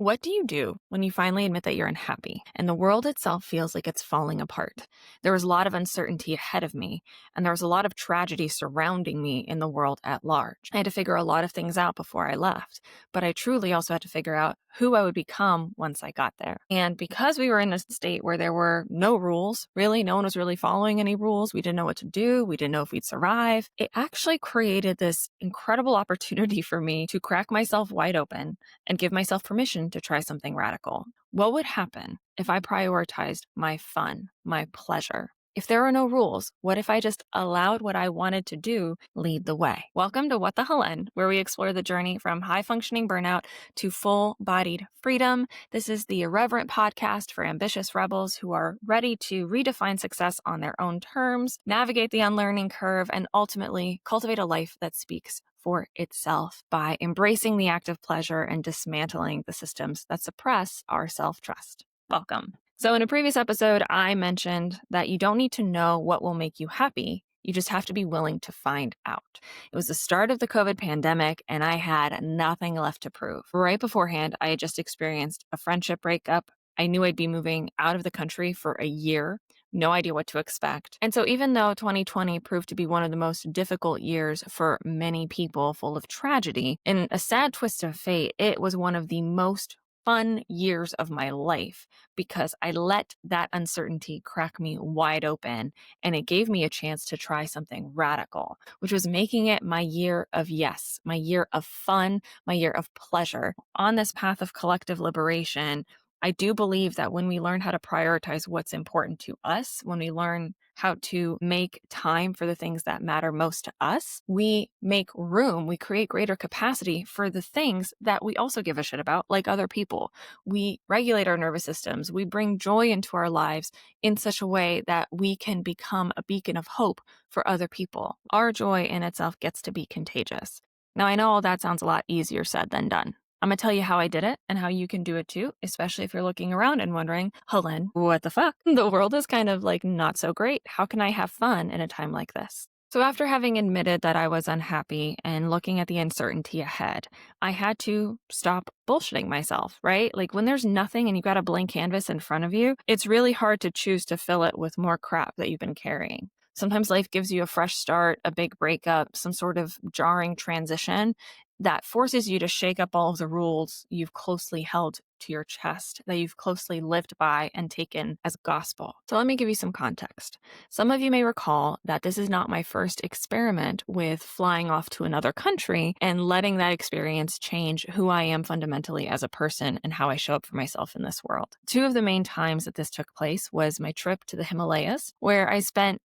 What do you do when you finally admit that you're unhappy and the world itself feels like it's falling apart? There was a lot of uncertainty ahead of me, and there was a lot of tragedy surrounding me in the world at large. I had to figure a lot of things out before I left, but I truly also had to figure out who I would become once I got there. And because we were in a state where there were no rules, really, no one was really following any rules, we didn't know what to do, we didn't know if we'd survive, it actually created this incredible opportunity for me to crack myself wide open and give myself permission to try something radical. What would happen if I prioritized my fun, my pleasure? If there were no rules, what if I just allowed what I wanted to do lead the way? Welcome to What the Hélène, where we explore the journey from high-functioning burnout to full-bodied freedom. This is the irreverent podcast for ambitious rebels who are ready to redefine success on their own terms, navigate the unlearning curve, and ultimately cultivate a life that speaks for itself by embracing the act of pleasure and dismantling the systems that suppress our self-trust. Welcome. So in a previous episode, I mentioned that you don't need to know what will make you happy. You just have to be willing to find out. It was the start of the COVID pandemic, and I had nothing left to prove. Right beforehand, I had just experienced a friendship breakup. I knew I'd be moving out of the country for a year. No idea what to expect. And so even though 2020 proved to be one of the most difficult years for many people, full of tragedy, in a sad twist of fate, it was one of the most fun years of my life because I let that uncertainty crack me wide open, and it gave me a chance to try something radical, which was making it my year of yes, my year of fun, my year of pleasure. On this path of collective liberation, I do believe that when we learn how to prioritize what's important to us, when we learn how to make time for the things that matter most to us, we make room, we create greater capacity for the things that we also give a shit about, like other people. We regulate our nervous systems. We bring joy into our lives in such a way that we can become a beacon of hope for other people. Our joy in itself gets to be contagious. Now, I know all that sounds a lot easier said than done. I'm going to tell you how I did it and how you can do it too, especially if you're looking around and wondering, Hélène, what the fuck? The world is kind of like not so great. How can I have fun in a time like this? So after having admitted that I was unhappy and looking at the uncertainty ahead, I had to stop bullshitting myself, right? Like when there's nothing and you've got a blank canvas in front of you, it's really hard to choose to fill it with more crap that you've been carrying. Sometimes life gives you a fresh start, a big breakup, some sort of jarring transition that forces you to shake up all of the rules you've closely held to your chest, that you've closely lived by and taken as gospel. So let me give you some context. Some of you may recall that this is not my first experiment with flying off to another country and letting that experience change who I am fundamentally as a person and how I show up for myself in this world. Two of the main times that this took place was my trip to the Himalayas, where I spent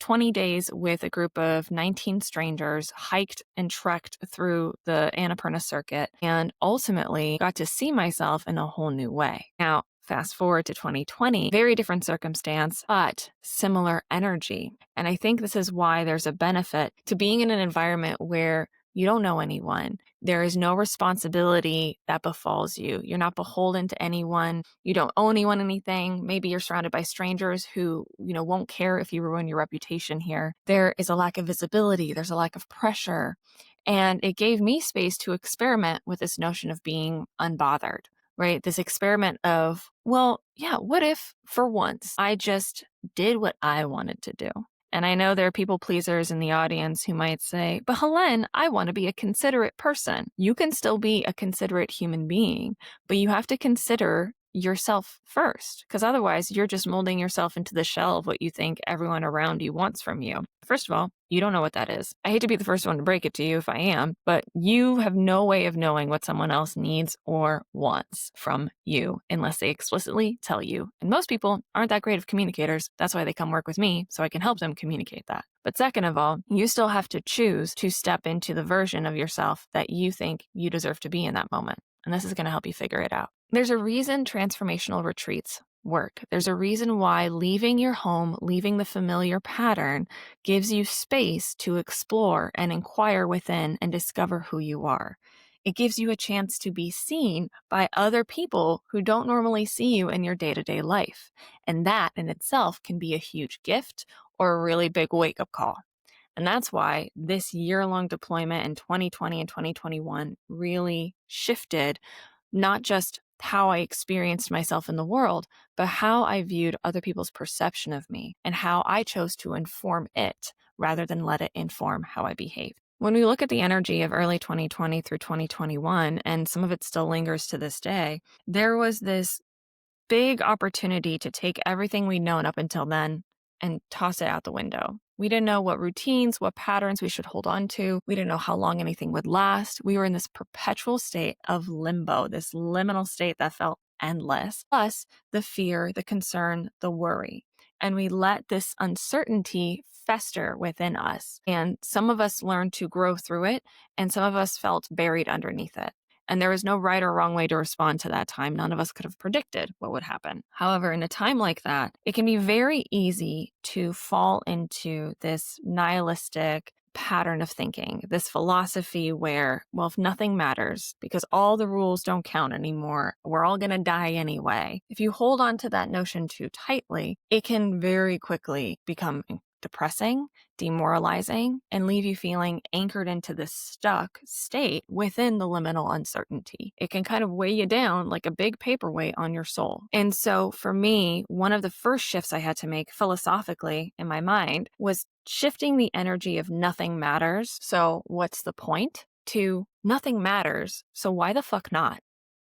20 days with a group of 19 strangers, hiked and trekked through the Annapurna circuit, and ultimately got to see myself in a whole new way. Now, fast forward to 2020, very different circumstance, but similar energy. And I think this is why there's a benefit to being in an environment where you don't know anyone. There is no responsibility that befalls you. You're not beholden to anyone. You don't owe anyone anything. Maybe you're surrounded by strangers who, won't care if you ruin your reputation here. There is a lack of visibility. There's a lack of pressure. And it gave me space to experiment with this notion of being unbothered, right? This experiment of, what if for once I just did what I wanted to do? And I know there are people pleasers in the audience who might say, but Hélène, I want to be a considerate person. You can still be a considerate human being, but you have to consider yourself first, because otherwise you're just molding yourself into the shell of what you think everyone around you wants from you. First of all, you don't know what that is. I hate to be the first one to break it to you if I am, but you have no way of knowing what someone else needs or wants from you unless they explicitly tell you. And most people aren't that great of communicators. That's why they come work with me, so I can help them communicate that. But second of all, you still have to choose to step into the version of yourself that you think you deserve to be in that moment. And this is going to help you figure it out. There's a reason transformational retreats work. There's a reason why leaving your home, leaving the familiar pattern, gives you space to explore and inquire within and discover who you are. It gives you a chance to be seen by other people who don't normally see you in your day-to-day life. And that in itself can be a huge gift or a really big wake-up call. And that's why this year-long deployment in 2020 and 2021 really shifted not just how I experienced myself in the world, but how I viewed other people's perception of me and how I chose to inform it rather than let it inform how I behaved. When we look at the energy of early 2020 through 2021, and some of it still lingers to this day, there was this big opportunity to take everything we'd known up until then and toss it out the window. We didn't know what routines, what patterns we should hold on to. We didn't know how long anything would last. We were in this perpetual state of limbo, this liminal state that felt endless, plus the fear, the concern, the worry. And we let this uncertainty fester within us. And some of us learned to grow through it, and some of us felt buried underneath it. And there was no right or wrong way to respond to that time. None of us could have predicted what would happen. However, in a time like that, it can be very easy to fall into this nihilistic pattern of thinking, this philosophy where, well, if nothing matters, because all the rules don't count anymore, we're all going to die anyway. If you hold on to that notion too tightly, it can very quickly become depressing, demoralizing, and leave you feeling anchored into this stuck state within the liminal uncertainty. It can kind of weigh you down like a big paperweight on your soul. And so for me, one of the first shifts I had to make philosophically in my mind was shifting the energy of nothing matters. So what's the point? To nothing matters. So why the fuck not?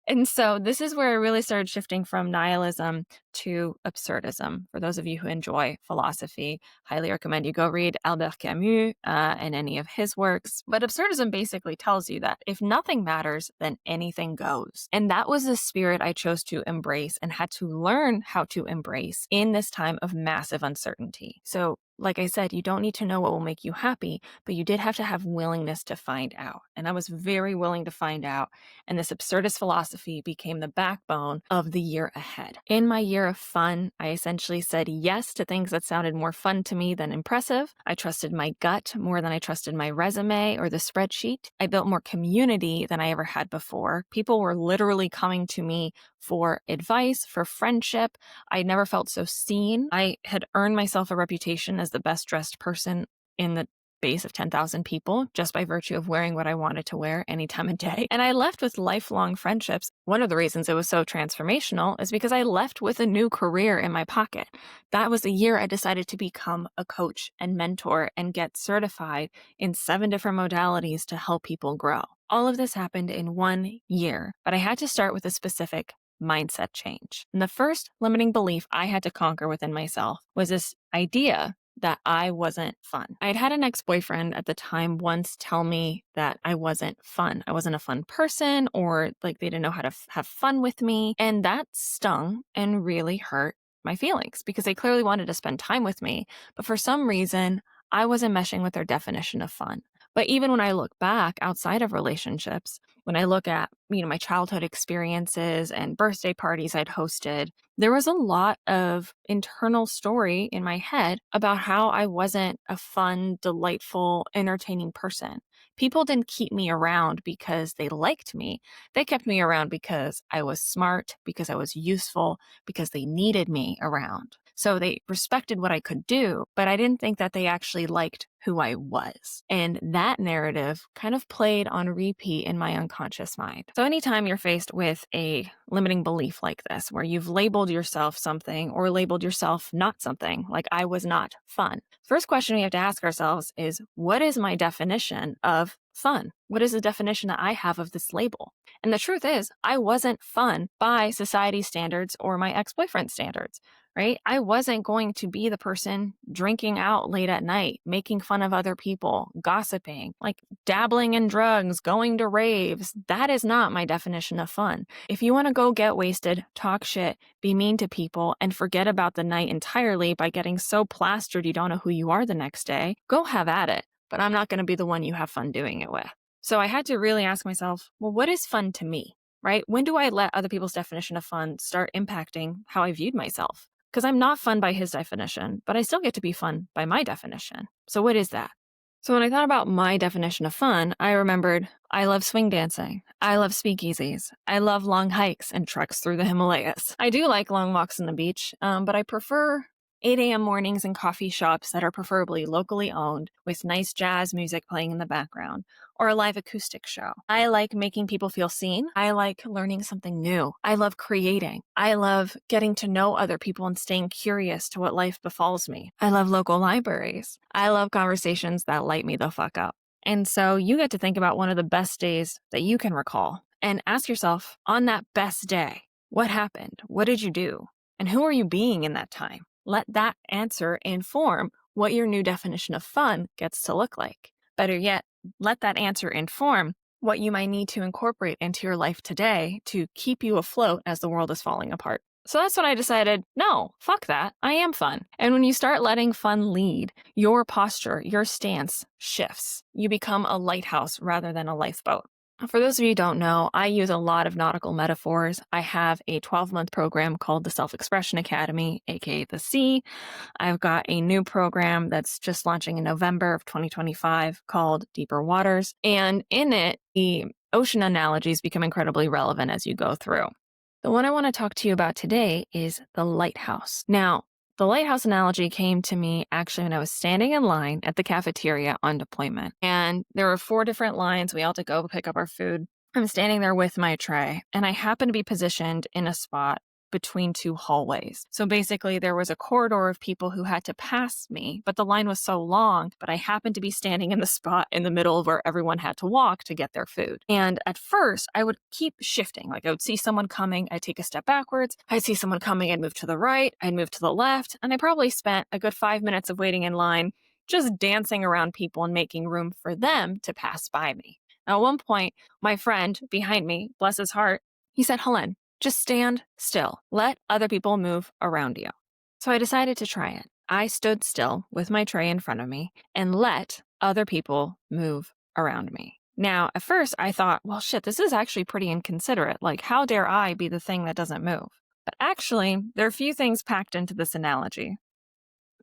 And so this is where I really started shifting from nihilism to absurdism. For those of you who enjoy philosophy, highly recommend you go read Albert Camus and any of his works. But absurdism basically tells you that if nothing matters, then anything goes. And that was the spirit I chose to embrace and had to learn how to embrace in this time of massive uncertainty. So like I said, you don't need to know what will make you happy, but you did have to have willingness to find out. And I was very willing to find out. And this absurdist philosophy became the backbone of the year ahead. In my year of fun, I essentially said yes to things that sounded more fun to me than impressive. I trusted my gut more than I trusted my resume or the spreadsheet. I built more community than I ever had before. People were literally coming to me for advice, for friendship. I never felt so seen. I had earned myself a reputation as the best dressed person in the base of 10,000 people just by virtue of wearing what I wanted to wear any time of day. And I left with lifelong friendships. One of the reasons it was so transformational is because I left with a new career in my pocket. That was the year I decided to become a coach and mentor and get certified in 7 different modalities to help people grow. All of this happened in 1 year, but I had to start with a specific mindset change. And the first limiting belief I had to conquer within myself was this idea that I wasn't fun. I'd had an ex-boyfriend at the time once tell me that I wasn't fun. I wasn't a fun person, or like they didn't know how to have fun with me. And that stung and really hurt my feelings because they clearly wanted to spend time with me. But for some reason, I wasn't meshing with their definition of fun. But even when I look back outside of relationships, when I look at, my childhood experiences and birthday parties I'd hosted, there was a lot of internal story in my head about how I wasn't a fun, delightful, entertaining person. People didn't keep me around because they liked me. They kept me around because I was smart, because I was useful, because they needed me around. So they respected what I could do, but I didn't think that they actually liked who I was. And that narrative kind of played on repeat in my unconscious mind. So anytime you're faced with a limiting belief like this, where you've labeled yourself something or labeled yourself not something, like I was not fun, first question we have to ask ourselves is, what is my definition of fun? What is the definition that I have of this label? And the truth is, I wasn't fun by society standards or my ex-boyfriend standards, right? I wasn't going to be the person drinking out late at night, making fun of other people, gossiping, like dabbling in drugs, going to raves. That is not my definition of fun. If you want to go get wasted, talk shit, be mean to people, and forget about the night entirely by getting so plastered you don't know who you are the next day, go have at it. But I'm not going to be the one you have fun doing it with. So I had to really ask myself, well, what is fun to me, right? When do I let other people's definition of fun start impacting how I viewed myself? Because I'm not fun by his definition, but I still get to be fun by my definition. So what is that? So when I thought about my definition of fun, I remembered I love swing dancing. I love speakeasies. I love long hikes and treks through the Himalayas. I do like long walks on the beach, but I prefer 8 a.m. mornings in coffee shops that are preferably locally owned with nice jazz music playing in the background, or a live acoustic show. I like making people feel seen. I like learning something new. I love creating. I love getting to know other people and staying curious to what life befalls me. I love local libraries. I love conversations that light me the fuck up. And so you get to think about one of the best days that you can recall and ask yourself, on that best day, what happened? What did you do? And who are you being in that time? Let that answer inform what your new definition of fun gets to look like. Better yet, let that answer inform what you might need to incorporate into your life today to keep you afloat as the world is falling apart. So that's when I decided, no, fuck that. I am fun. And when you start letting fun lead, your posture, your stance shifts. You become a lighthouse rather than a lifeboat. For those of you who don't know, I use a lot of nautical metaphors. I have a 12-month program called the Self-Expression Academy, aka the Sea. I've got a new program that's just launching in November of 2025 called Deeper Waters. And in it, the ocean analogies become incredibly relevant as you go through. The one I want to talk to you about today is the lighthouse. Now, the lighthouse analogy came to me actually when I was standing in line at the cafeteria on deployment. And there were 4 different lines. We all had to go pick up our food. I'm standing there with my tray, and I happen to be positioned in a spot between 2 hallways. So basically there was a corridor of people who had to pass me, but the line was so long, but I happened to be standing in the spot in the middle where everyone had to walk to get their food. And at first I would keep shifting. Like I would see someone coming, I'd take a step backwards. I'd see someone coming, I'd move to the right, I'd move to the left. And I probably spent a good 5 minutes of waiting in line, just dancing around people and making room for them to pass by me. Now, at one point, my friend behind me, bless his heart, he said, "Hélène, just stand still. Let other people move around you." So I decided to try it. I stood still with my tray in front of me and let other people move around me. Now, at first I thought, well, shit, this is actually pretty inconsiderate. Like, how dare I be the thing that doesn't move? But actually, there are a few things packed into this analogy.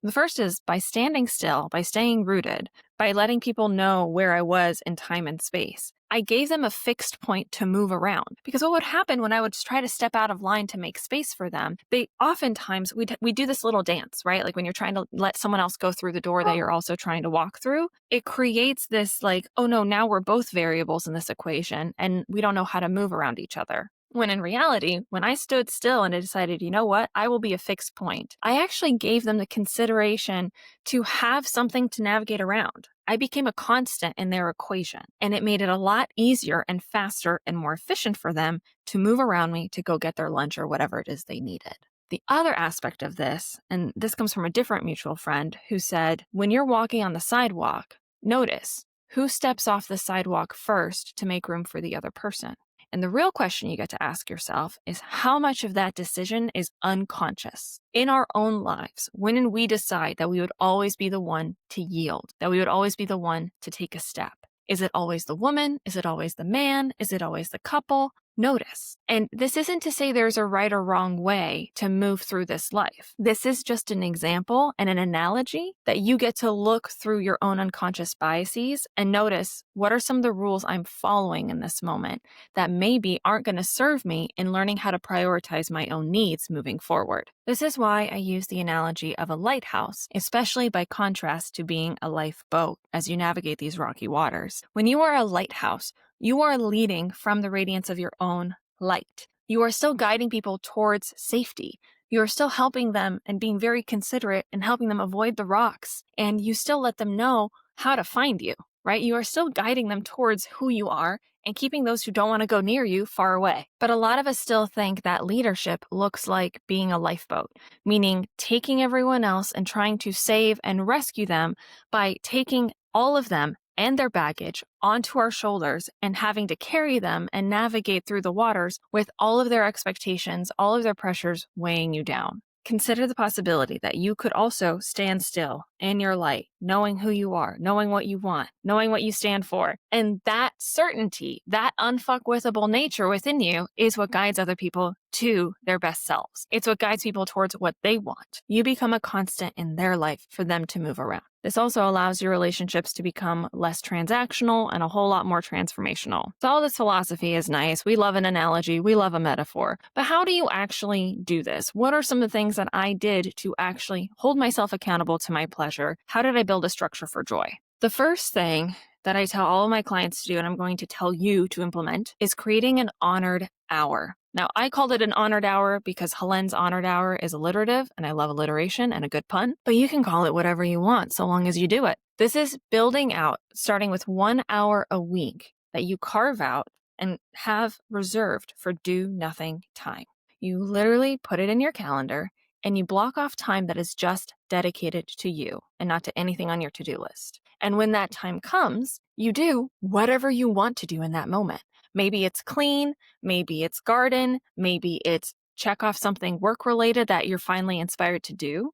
The first is by standing still, by staying rooted, by letting people know where I was in time and space. I gave them a fixed point to move around. Because what would happen when I would try to step out of line to make space for them, they oftentimes, we do this little dance, right? Like when you're trying to let someone else go through the door that you're also trying to walk through, it creates this like, oh no, now we're both variables in this equation and we don't know how to move around each other. When in reality, when I stood still and I decided, you know what, I will be a fixed point, I actually gave them the consideration to have something to navigate around. I became a constant in their equation, and it made it a lot easier and faster and more efficient for them to move around me to go get their lunch or whatever it is they needed. The other aspect of this, and this comes from a different mutual friend who said, when you're walking on the sidewalk, notice who steps off the sidewalk first to make room for the other person. And the real question you get to ask yourself is how much of that decision is unconscious in our own lives when we decide that we would always be the one to yield, that we would always be the one to take a step. Is it always the woman? Is it always the man? Is it always the couple? Notice. And this isn't to say there's a right or wrong way to move through this life. This is just an example and an analogy that you get to look through your own unconscious biases and notice what are some of the rules I'm following in this moment that maybe aren't going to serve me in learning how to prioritize my own needs moving forward. This is why I use the analogy of a lighthouse, especially by contrast to being a lifeboat as you navigate these rocky waters. When you are a lighthouse, you are leading from the radiance of your own light. You are still guiding people towards safety. You are still helping them and being very considerate and helping them avoid the rocks. And you still let them know how to find you, right? You are still guiding them towards who you are and keeping those who don't want to go near you far away. But a lot of us still think that leadership looks like being a lifeboat, meaning taking everyone else and trying to save and rescue them by taking all of them and their baggage onto our shoulders and having to carry them and navigate through the waters with all of their expectations, all of their pressures weighing you down. Consider the possibility that you could also stand still in your light, knowing who you are, knowing what you want, knowing what you stand for. And that certainty, that unfuckwithable nature within you is what guides other people to their best selves. It's what guides people towards what they want. You become a constant in their life for them to move around. This also allows your relationships to become less transactional and a whole lot more transformational. So all this philosophy is nice. We love an analogy. We love a metaphor. But how do you actually do this? What are some of the things that I did to actually hold myself accountable to my pleasure? How did I build a structure for joy? The first thing that I tell all of my clients to do, and I'm going to tell you to implement, is creating an honored hour. Now, I called it an honored hour because Helene's honored hour is alliterative, and I love alliteration and a good pun, but you can call it whatever you want so long as you do it. This is building out, starting with 1 hour a week that you carve out and have reserved for do nothing time. You literally put it in your calendar and you block off time that is just dedicated to you and not to anything on your to-do list. And when that time comes, you do whatever you want to do in that moment. Maybe it's clean, maybe it's garden, maybe it's check off something work-related that you're finally inspired to do.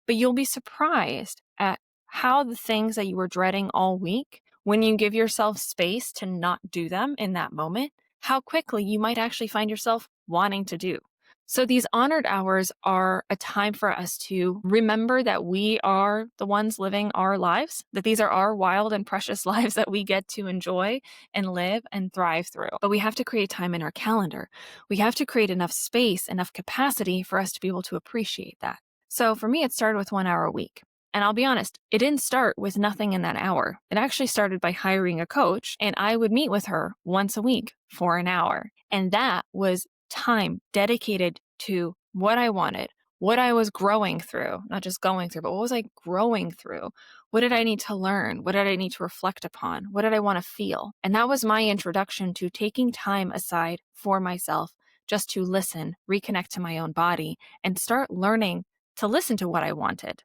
But you'll be surprised at how the things that you were dreading all week, when you give yourself space to not do them in that moment, how quickly you might actually find yourself wanting to do. So these honored hours are a time for us to remember that we are the ones living our lives, that these are our wild and precious lives that we get to enjoy and live and thrive through. But we have to create time in our calendar. We have to create enough space, enough capacity for us to be able to appreciate that. So for me, it started with 1 hour a week. And I'll be honest, it didn't start with nothing in that hour. It actually started by hiring a coach, and I would meet with her once a week for an hour. And that was time dedicated to what I wanted, what I was growing through, not just going through, but what was I growing through? What did I need to learn? What did I need to reflect upon? What did I want to feel? And that was my introduction to taking time aside for myself just to listen, reconnect to my own body, and start learning to listen to what I wanted,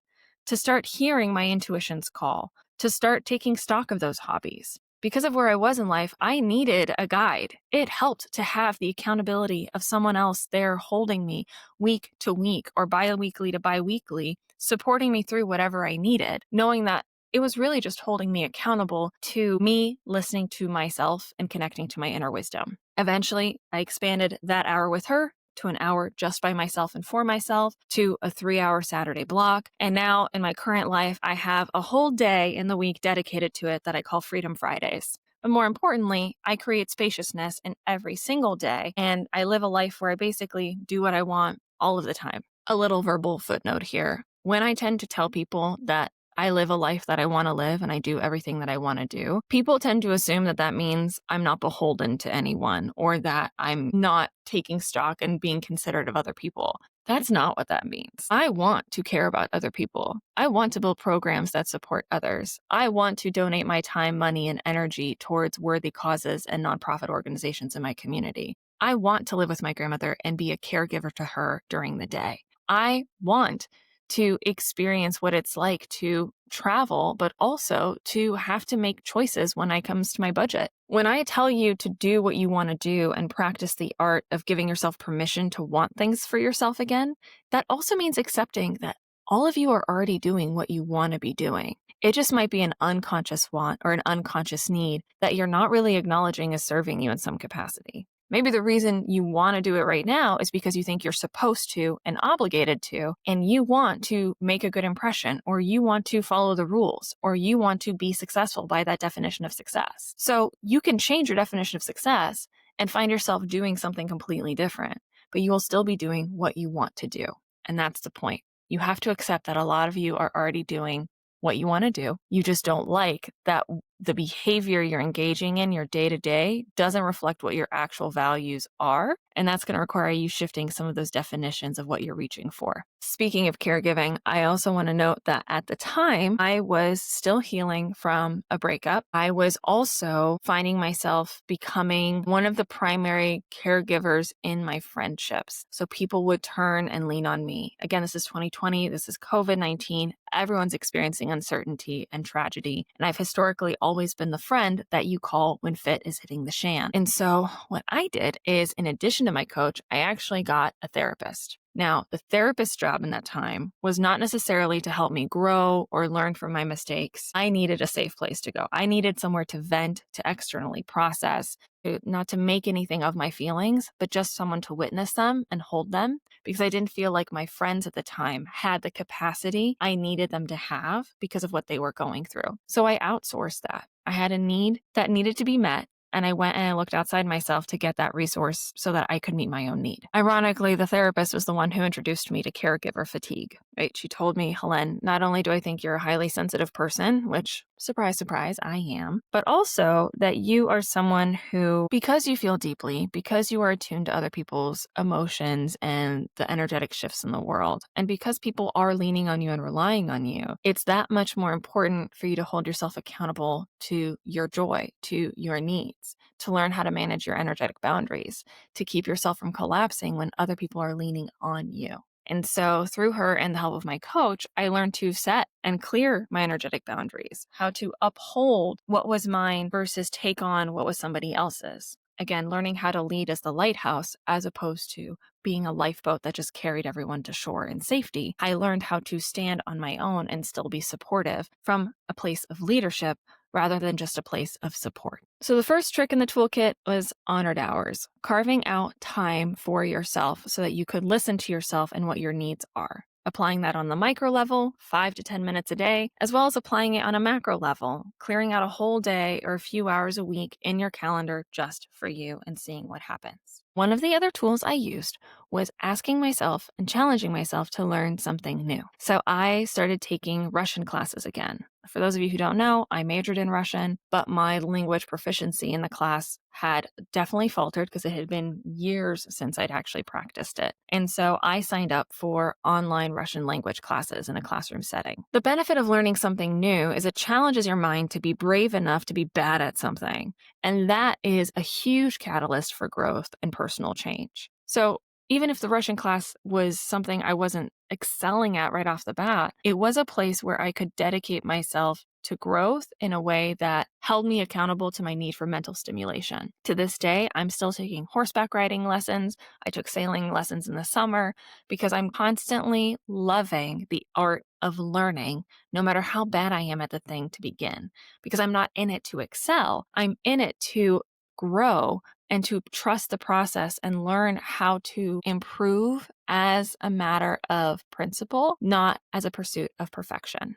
to start hearing my intuition's call, to start taking stock of those hobbies. Because of where I was in life, I needed a guide. It helped to have the accountability of someone else there holding me week to week or bi-weekly to bi-weekly, supporting me through whatever I needed, knowing that it was really just holding me accountable to me listening to myself and connecting to my inner wisdom. Eventually, I expanded that hour with her to an hour just by myself and for myself, to a 3-hour Saturday block. And now in my current life, I have a whole day in the week dedicated to it that I call Freedom Fridays. But more importantly, I create spaciousness in every single day, and I live a life where I basically do what I want all of the time. A little verbal footnote here. When I tend to tell people that I live a life that I want to live and I do everything that I want to do, people tend to assume that that means I'm not beholden to anyone or that I'm not taking stock and being considerate of other people. That's not what that means. I want to care about other people. I want to build programs that support others. I want to donate my time, money, and energy towards worthy causes and nonprofit organizations in my community. I want to live with my grandmother and be a caregiver to her during the day. I want to experience what it's like to travel, but also to have to make choices when it comes to my budget. When I tell you to do what you want to do and practice the art of giving yourself permission to want things for yourself again, that also means accepting that all of you are already doing what you want to be doing. It just might be an unconscious want or an unconscious need that you're not really acknowledging as serving you in some capacity. Maybe the reason you want to do it right now is because you think you're supposed to and obligated to, and you want to make a good impression, or you want to follow the rules, or you want to be successful by that definition of success. So you can change your definition of success and find yourself doing something completely different, but you will still be doing what you want to do. And that's the point. You have to accept that a lot of you are already doing what you want to do. You just don't like that the behavior you're engaging in your day-to-day doesn't reflect what your actual values are. And that's going to require you shifting some of those definitions of what you're reaching for. Speaking of caregiving, I also want to note that at the time, I was still healing from a breakup. I was also finding myself becoming one of the primary caregivers in my friendships. So people would turn and lean on me. Again, this is 2020. This is COVID-19. Everyone's experiencing uncertainty and tragedy. And I've historically always been the friend that you call when fit is hitting the shan. And so what I did is, in addition to my coach, I actually got a therapist. Now, the therapist's job in that time was not necessarily to help me grow or learn from my mistakes. I needed a safe place to go. I needed somewhere to vent, to externally process, not to make anything of my feelings, but just someone to witness them and hold them, because I didn't feel like my friends at the time had the capacity I needed them to have because of what they were going through. So I outsourced that. I had a need that needed to be met, and I went and I looked outside myself to get that resource so that I could meet my own need. Ironically, the therapist was the one who introduced me to caregiver fatigue, right? She told me, Hélène, not only do I think you're a highly sensitive person, which, surprise, surprise, I am, but also that you are someone who, because you feel deeply, because you are attuned to other people's emotions and the energetic shifts in the world, and because people are leaning on you and relying on you, it's that much more important for you to hold yourself accountable to your joy, to your needs, to learn how to manage your energetic boundaries, to keep yourself from collapsing when other people are leaning on you. And so through her and the help of my coach, I learned to set and clear my energetic boundaries, how to uphold what was mine versus take on what was somebody else's. Again, learning how to lead as the lighthouse as opposed to being a lifeboat that just carried everyone to shore in safety. I learned how to stand on my own and still be supportive from a place of leadership rather than just a place of support. So the first trick in the toolkit was honored hours, carving out time for yourself so that you could listen to yourself and what your needs are. Applying that on the micro level, 5 to 10 minutes a day, as well as applying it on a macro level, clearing out a whole day or a few hours a week in your calendar just for you and seeing what happens. One of the other tools I used was asking myself and challenging myself to learn something new. So I started taking Russian classes again. For those of you who don't know, I majored in Russian, but my language proficiency in the class had definitely faltered because it had been years since I'd actually practiced it. And so I signed up for online Russian language classes in a classroom setting. The benefit of learning something new is it challenges your mind to be brave enough to be bad at something. And that is a huge catalyst for growth and personal change. So even if the Russian class was something I wasn't excelling at right off the bat, it was a place where I could dedicate myself to growth in a way that held me accountable to my need for mental stimulation. To this day, I'm still taking horseback riding lessons. I took sailing lessons in the summer because I'm constantly loving the art of learning, no matter how bad I am at the thing to begin, because I'm not in it to excel. I'm in it to grow and to trust the process and learn how to improve as a matter of principle, not as a pursuit of perfection.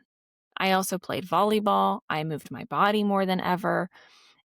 I also played volleyball. I moved my body more than ever.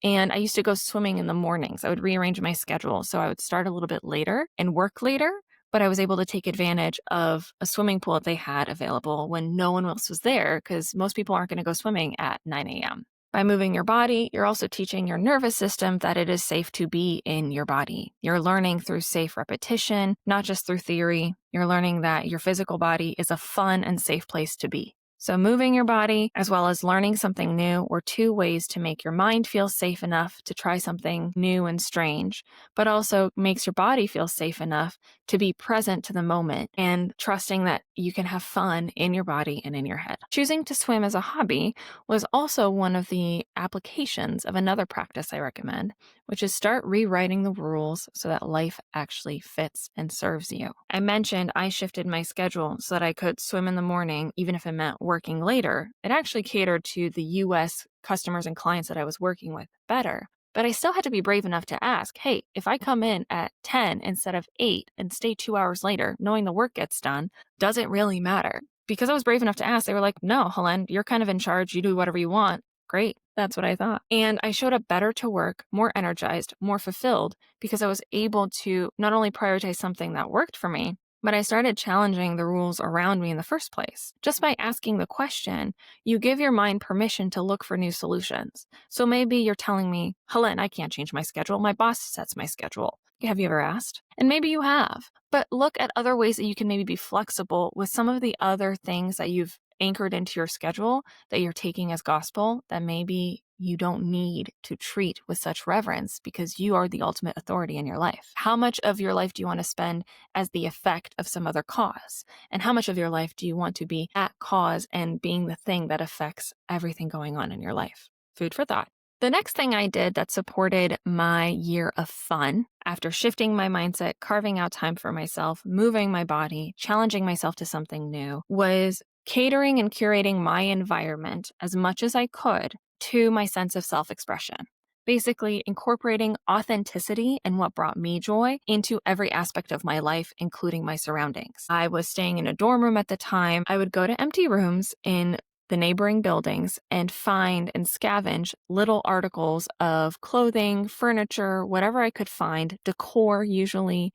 And I used to go swimming in the mornings. I would rearrange my schedule. So I would start a little bit later and work later, but I was able to take advantage of a swimming pool that they had available when no one else was there, because most people aren't going to go swimming at 9 a.m. By moving your body, you're also teaching your nervous system that it is safe to be in your body. You're learning through safe repetition, not just through theory. You're learning that your physical body is a fun and safe place to be. So moving your body, as well as learning something new, were two ways to make your mind feel safe enough to try something new and strange, but also makes your body feel safe enough to be present to the moment and trusting that you can have fun in your body and in your head. Choosing to swim as a hobby was also one of the applications of another practice I recommend, which is start rewriting the rules so that life actually fits and serves you. I mentioned I shifted my schedule so that I could swim in the morning, even if it meant working later. It actually catered to the US customers and clients that I was working with better. But I still had to be brave enough to ask, hey, if I come in at 10 instead of 8 and stay 2 hours later, knowing the work gets done, does it really matter? Because I was brave enough to ask, they were like, no, Hélène, you're kind of in charge. You do whatever you want. Great. That's what I thought. And I showed up better to work, more energized, more fulfilled, because I was able to not only prioritize something that worked for me, but I started challenging the rules around me in the first place. Just by asking the question, you give your mind permission to look for new solutions. So maybe you're telling me, Hélène, I can't change my schedule. My boss sets my schedule. Have you ever asked? And maybe you have. But look at other ways that you can maybe be flexible with some of the other things that you've anchored into your schedule that you're taking as gospel that maybe you don't need to treat with such reverence because you are the ultimate authority in your life. How much of your life do you want to spend as the effect of some other cause? And how much of your life do you want to be at cause and being the thing that affects everything going on in your life? Food for thought. The next thing I did that supported my year of fun, after shifting my mindset, carving out time for myself, moving my body, challenging myself to something new, was catering and curating my environment as much as I could to my sense of self-expression. Basically, incorporating authenticity and what brought me joy into every aspect of my life, including my surroundings. I was staying in a dorm room at the time. I would go to empty rooms in the neighboring buildings and find and scavenge little articles of clothing, furniture, whatever I could find, decor usually,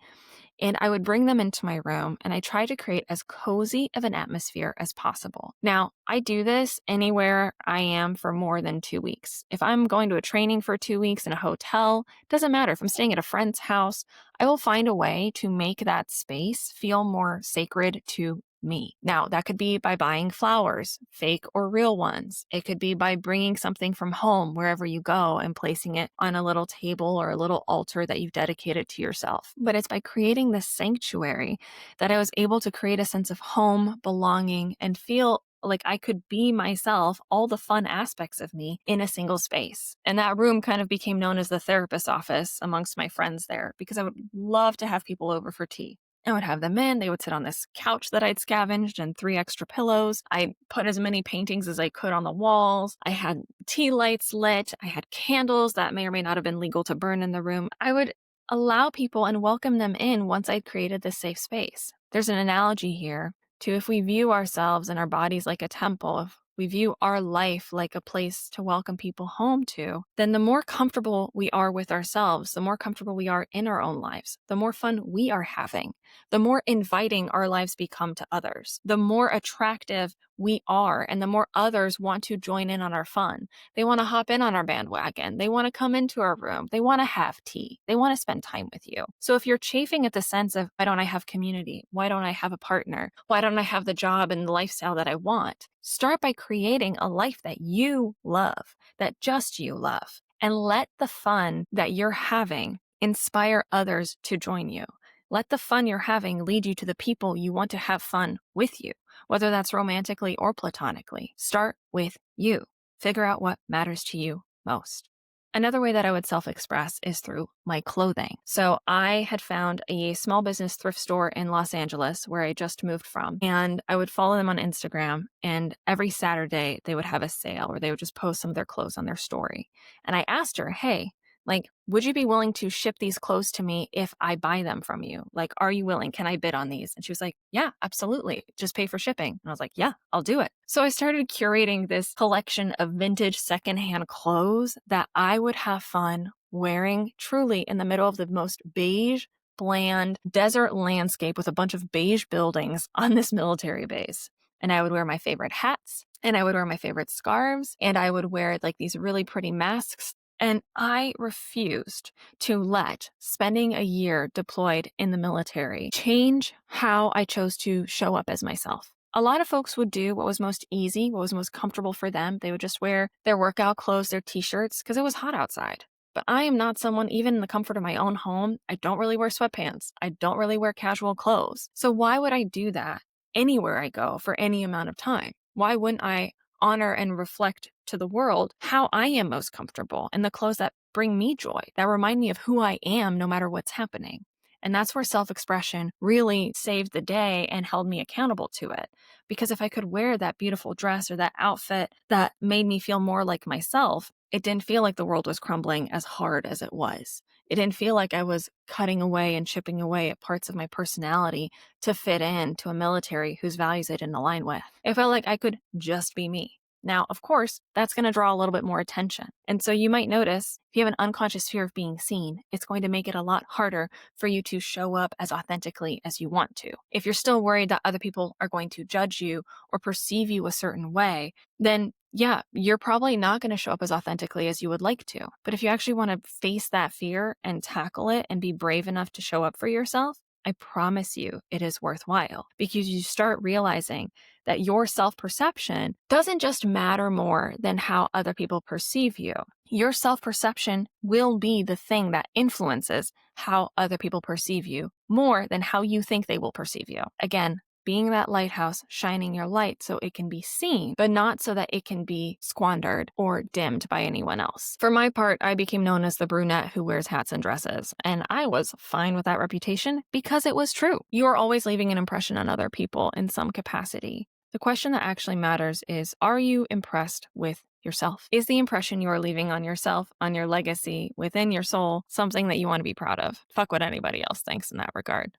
and I would bring them into my room, and I try to create as cozy of an atmosphere as possible. Now, I do this anywhere I am for more than 2 weeks. If I'm going to a training for 2 weeks in a hotel, doesn't matter. If I'm staying at a friend's house, I will find a way to make that space feel more sacred to me. Now, that could be by buying flowers, fake or real ones. It could be by bringing something from home wherever you go and placing it on a little table or a little altar that you've dedicated to yourself. But it's by creating this sanctuary that I was able to create a sense of home, belonging, and feel like I could be myself, all the fun aspects of me in a single space. And that room kind of became known as the therapist's office amongst my friends there because I would love to have people over for tea. I would have them in, they would sit on this couch that I'd scavenged and 3 extra pillows. I put as many paintings as I could on the walls. I had tea lights lit. I had candles that may or may not have been legal to burn in the room. I would allow people and welcome them in once I'd created this safe space. There's an analogy here to if we view ourselves and our bodies like a temple, if we view our life like a place to welcome people home to, then the more comfortable we are with ourselves, the more comfortable we are in our own lives, the more fun we are having, the more inviting our lives become to others, the more attractive we are, and the more others want to join in on our fun. They want to hop in on our bandwagon. They want to come into our room. They want to have tea. They want to spend time with you. So if you're chafing at the sense of, why don't I have community? Why don't I have a partner? Why don't I have the job and the lifestyle that I want? Start by creating a life that you love, that just you love, and let the fun that you're having inspire others to join you. Let the fun you're having lead you to the people you want to have fun with you, whether that's romantically or platonically. Start with you. Figure out what matters to you most. Another way that I would self-express is through my clothing. So I had found a small business thrift store in Los Angeles where I just moved from, and I would follow them on Instagram, and every Saturday they would have a sale or they would just post some of their clothes on their story. And I asked her, hey, would you be willing to ship these clothes to me if I buy them from you? Are you willing? Can I bid on these? And she was like, yeah, absolutely. Just pay for shipping. And I was like, yeah, I'll do it. So I started curating this collection of vintage secondhand clothes that I would have fun wearing truly in the middle of the most beige, bland desert landscape with a bunch of beige buildings on this military base. And I would wear my favorite hats, and I would wear my favorite scarves, and I would wear these really pretty masks. And I refused to let spending a year deployed in the military change how I chose to show up as myself. A lot of folks would do what was most easy, what was most comfortable for them. They would just wear their workout clothes, their t-shirts, because it was hot outside. But I am not someone, even in the comfort of my own home, I don't really wear sweatpants. I don't really wear casual clothes. So why would I do that anywhere I go for any amount of time? Why wouldn't I honor and reflect to the world how I am most comfortable and the clothes that bring me joy, that remind me of who I am no matter what's happening? And that's where self-expression really saved the day and held me accountable to it. Because if I could wear that beautiful dress or that outfit that made me feel more like myself, it didn't feel like the world was crumbling as hard as it was. It didn't feel like I was cutting away and chipping away at parts of my personality to fit in to a military whose values I didn't align with. It felt like I could just be me. Now, of course, that's going to draw a little bit more attention. And so you might notice if you have an unconscious fear of being seen, it's going to make it a lot harder for you to show up as authentically as you want to. If you're still worried that other people are going to judge you or perceive you a certain way, then yeah, you're probably not going to show up as authentically as you would like to. But if you actually want to face that fear and tackle it and be brave enough to show up for yourself, I promise you it is worthwhile, because you start realizing that your self-perception doesn't just matter more than how other people perceive you. Your self-perception will be the thing that influences how other people perceive you more than how you think they will perceive you. Again, being that lighthouse, shining your light so it can be seen, but not so that it can be squandered or dimmed by anyone else. For my part, I became known as the brunette who wears hats and dresses, and I was fine with that reputation because it was true. You are always leaving an impression on other people in some capacity. The question that actually matters is, are you impressed with yourself? Is the impression you are leaving on yourself, on your legacy, within your soul, something that you want to be proud of? Fuck what anybody else thinks in that regard.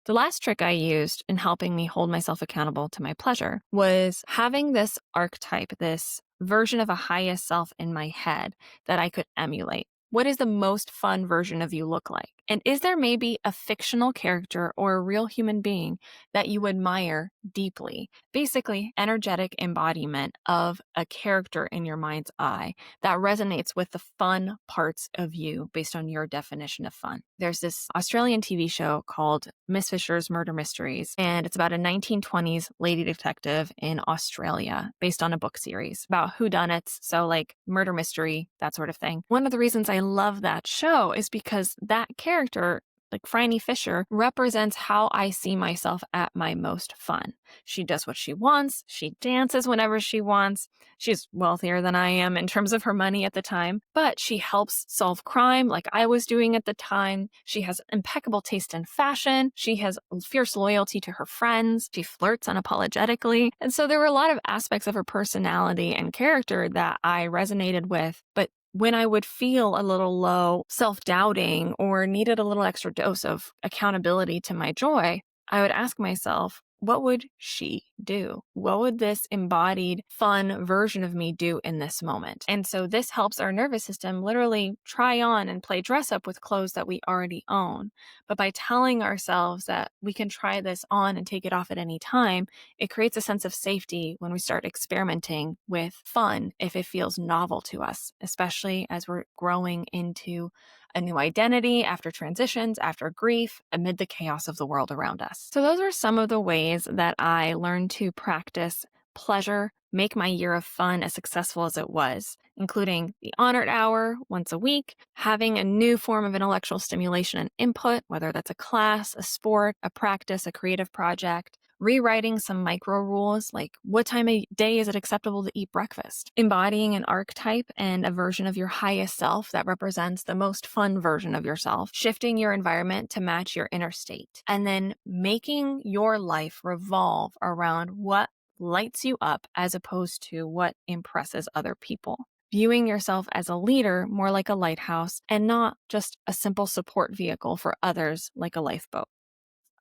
The last trick I used in helping me hold myself accountable to my pleasure was having this archetype, this version of a highest self in my head that I could emulate. What does the most fun version of you look like? And is there maybe a fictional character or a real human being that you admire deeply? Basically, energetic embodiment of a character in your mind's eye that resonates with the fun parts of you based on your definition of fun. There's this Australian TV show called Miss Fisher's Murder Mysteries, and it's about a 1920s lady detective in Australia based on a book series about whodunits, so like murder mystery, that sort of thing. One of the reasons I love that show is because that character, like Franny Fisher, represents how I see myself at my most fun. She does what she wants. She dances whenever she wants. She's wealthier than I am in terms of her money at the time, but she helps solve crime like I was doing at the time. She has impeccable taste in fashion. She has fierce loyalty to her friends. She flirts unapologetically. And so there were a lot of aspects of her personality and character that I resonated with, but when I would feel a little low, self-doubting, or needed a little extra dose of accountability to my joy, I would ask myself, what would she do? What would this embodied, fun version of me do in this moment? And so this helps our nervous system literally try on and play dress up with clothes that we already own. But by telling ourselves that we can try this on and take it off at any time, it creates a sense of safety when we start experimenting with fun if it feels novel to us, especially as we're growing into a new identity after transitions, after grief, amid the chaos of the world around us. So those are some of the ways that I learned to practice pleasure, make my year of fun as successful as it was, including the Honored Hour once a week, having a new form of intellectual stimulation and input, whether that's a class, a sport, a practice, a creative project, rewriting some micro rules like what time of day is it acceptable to eat breakfast, embodying an archetype and a version of your highest self that represents the most fun version of yourself, shifting your environment to match your inner state, and then making your life revolve around what lights you up as opposed to what impresses other people. Viewing yourself as a leader more like a lighthouse and not just a simple support vehicle for others like a lifeboat.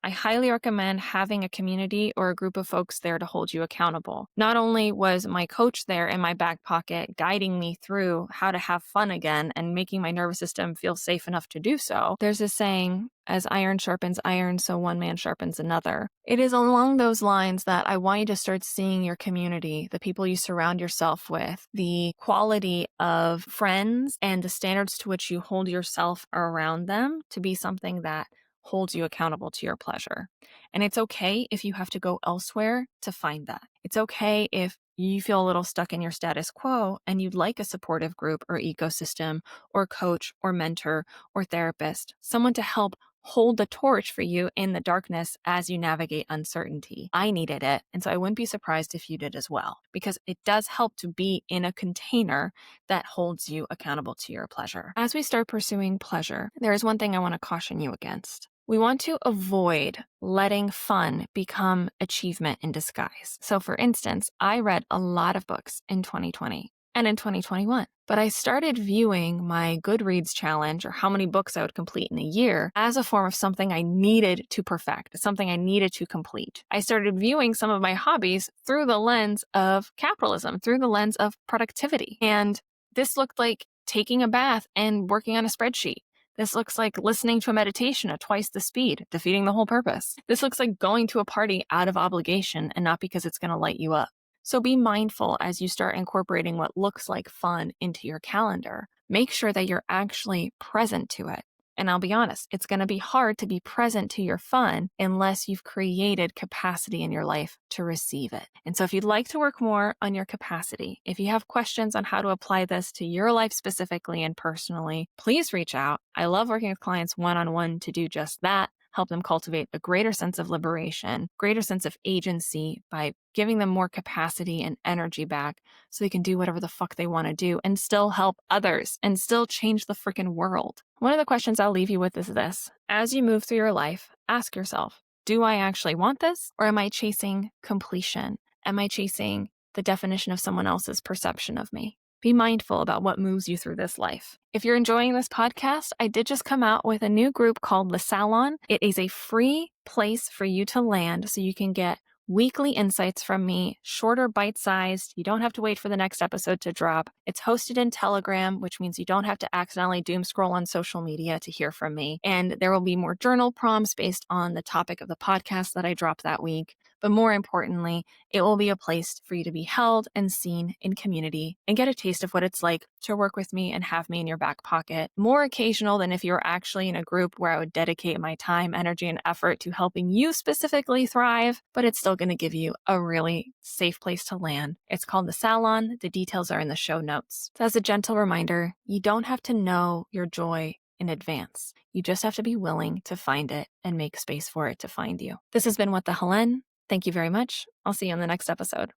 I highly recommend having a community or a group of folks there to hold you accountable. Not only was my coach there in my back pocket guiding me through how to have fun again and making my nervous system feel safe enough to do so, there's a saying, as iron sharpens iron, so one man sharpens another. It is along those lines that I want you to start seeing your community, the people you surround yourself with, the quality of friends and the standards to which you hold yourself around them to be something that holds you accountable to your pleasure. And it's okay if you have to go elsewhere to find that. It's okay if you feel a little stuck in your status quo and you'd like a supportive group or ecosystem or coach or mentor or therapist, someone to help hold the torch for you in the darkness as you navigate uncertainty. I needed it, and so I wouldn't be surprised if you did as well, because it does help to be in a container that holds you accountable to your pleasure. As we start pursuing pleasure, there is one thing I want to caution you against. We want to avoid letting fun become achievement in disguise. So for instance, I read a lot of books in 2020 and in 2021, but I started viewing my Goodreads challenge, or how many books I would complete in a year, as a form of something I needed to perfect, something I needed to complete. I started viewing some of my hobbies through the lens of capitalism, through the lens of productivity. And this looked like taking a bath and working on a spreadsheet. This looks like listening to a meditation at twice the speed, defeating the whole purpose. This looks like going to a party out of obligation and not because it's going to light you up. So be mindful as you start incorporating what looks like fun into your calendar. Make sure that you're actually present to it. And I'll be honest, it's going to be hard to be present to your fun unless you've created capacity in your life to receive it. And so if you'd like to work more on your capacity, if you have questions on how to apply this to your life specifically and personally, please reach out. I love working with clients one-on-one to do just that. help them cultivate a greater sense of liberation, greater sense of agency by giving them more capacity and energy back so they can do whatever the fuck they want to do and still help others and still change the freaking world. One of the questions I'll leave you with is this. As you move through your life, ask yourself, do I actually want this, or am I chasing completion? Am I chasing the definition of someone else's perception of me? Be mindful about what moves you through this life. If you're enjoying this podcast, I did just come out with a new group called The Salon. It is a free place for you to land so you can get weekly insights from me, shorter, bite-sized. You don't have to wait for the next episode to drop. It's hosted in Telegram, which means you don't have to accidentally doom scroll on social media to hear from me. And there will be more journal prompts based on the topic of the podcast that I drop that week. But more importantly, it will be a place for you to be held and seen in community and get a taste of what it's like to work with me and have me in your back pocket. More occasional than if you're actually in a group where I would dedicate my time, energy, and effort to helping you specifically thrive, but it's still going to give you a really safe place to land. It's called The Salon. The details are in the show notes. So as a gentle reminder, you don't have to know your joy in advance. You just have to be willing to find it and make space for it to find you. This has been What the Hélène. Thank you very much. I'll see you on the next episode.